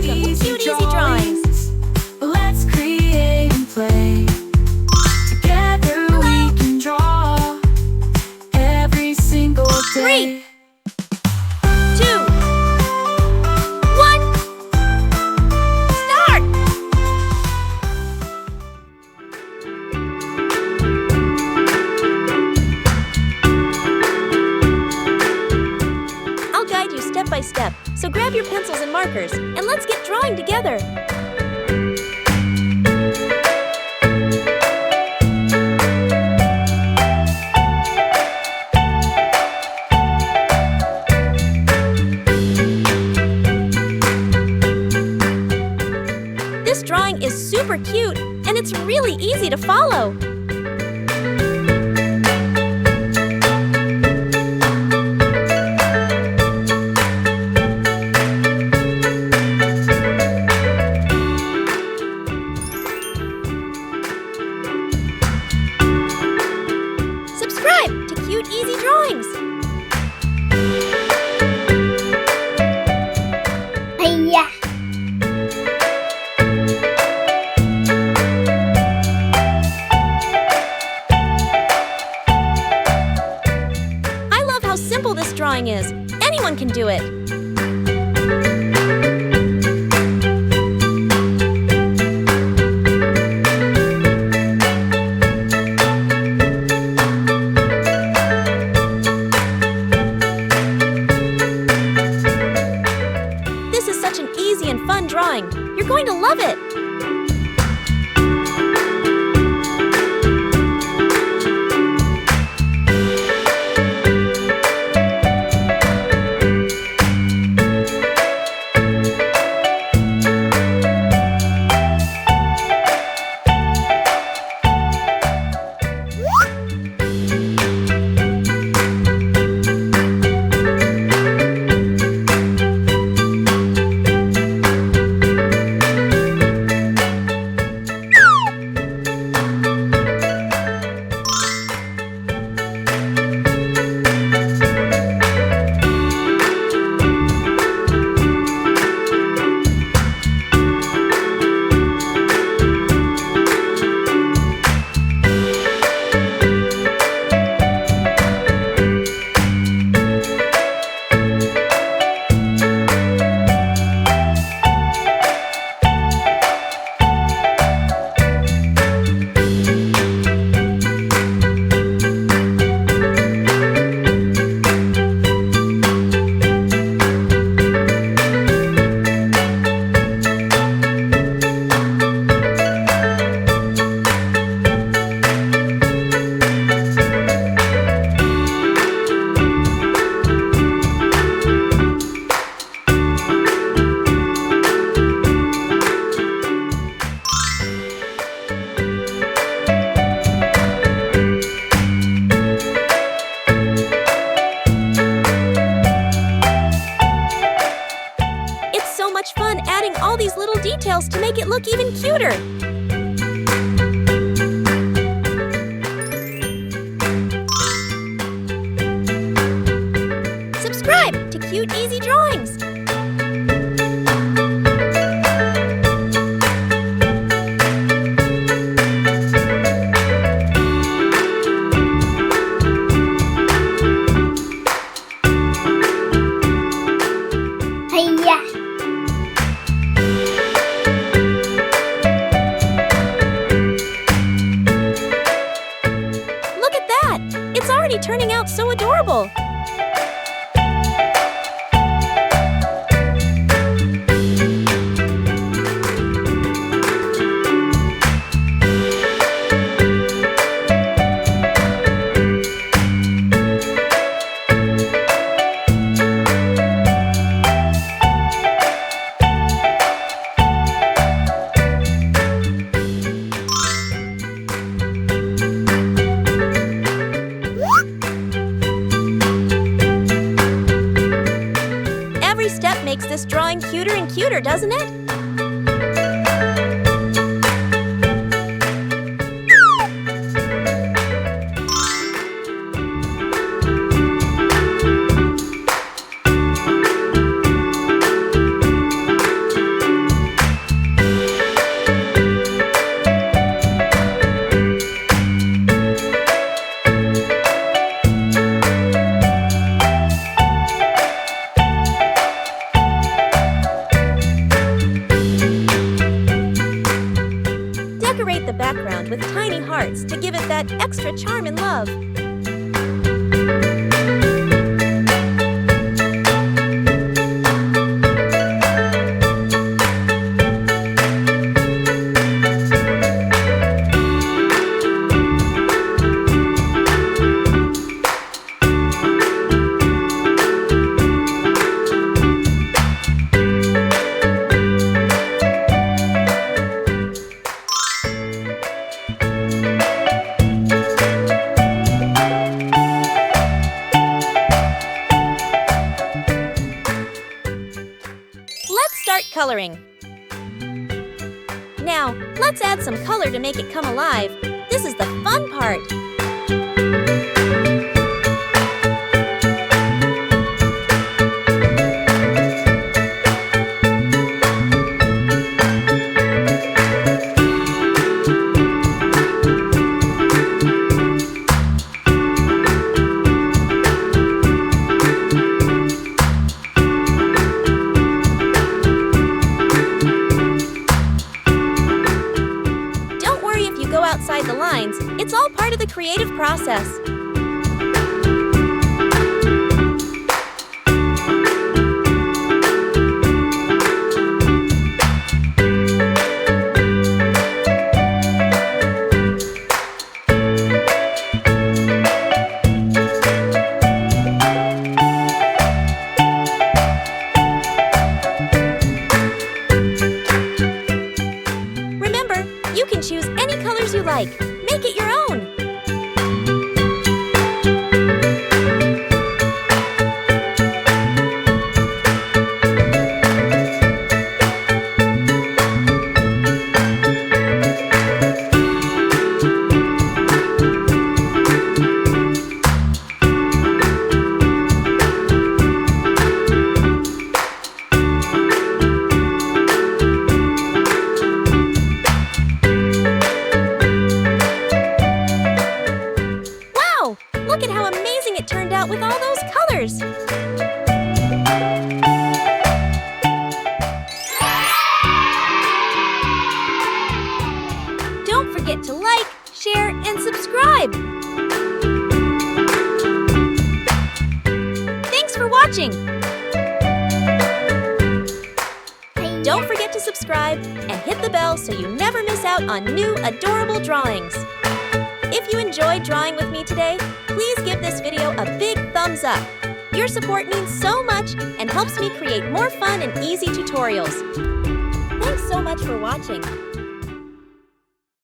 Welcome to Cute Easy Drawings. Let's create and play. Together we can draw every single day. 3, 2, 1, start! I'll guide you step by step, so grab your pencils and markers, and let's get drawing together. This drawing is super cute, and it's really easy to follow. Subscribe to Cute Easy Drawings. Hiya. I love how simple this drawing is. Anyone can do it. This is such an easy and fun drawing. You're going to love it. It's so much fun adding all these little details to make it look even cuter. Subscribe to Cute Easy Drawings. Hiya. Look at that! It's already turning out so adorable. Every step makes this drawing cuter and cuter, doesn't it? background with tiny hearts to give it that extra charm and love. Start coloring. Now, let's add some color to make it come alive. This is the fun part. Outside the lines, it's all part of the creative process. Remember, you can choose any colors you like. Make it your own. Look at how amazing it turned out with all those colors! Don't forget to like, share, and subscribe! Thanks for watching! Don't forget to subscribe and hit the bell so you never miss out on new adorable drawings. If you enjoyed drawing with me today, please give this video a big thumbs up. Your support means so much and helps me create more fun and easy tutorials. Thanks so much for watching.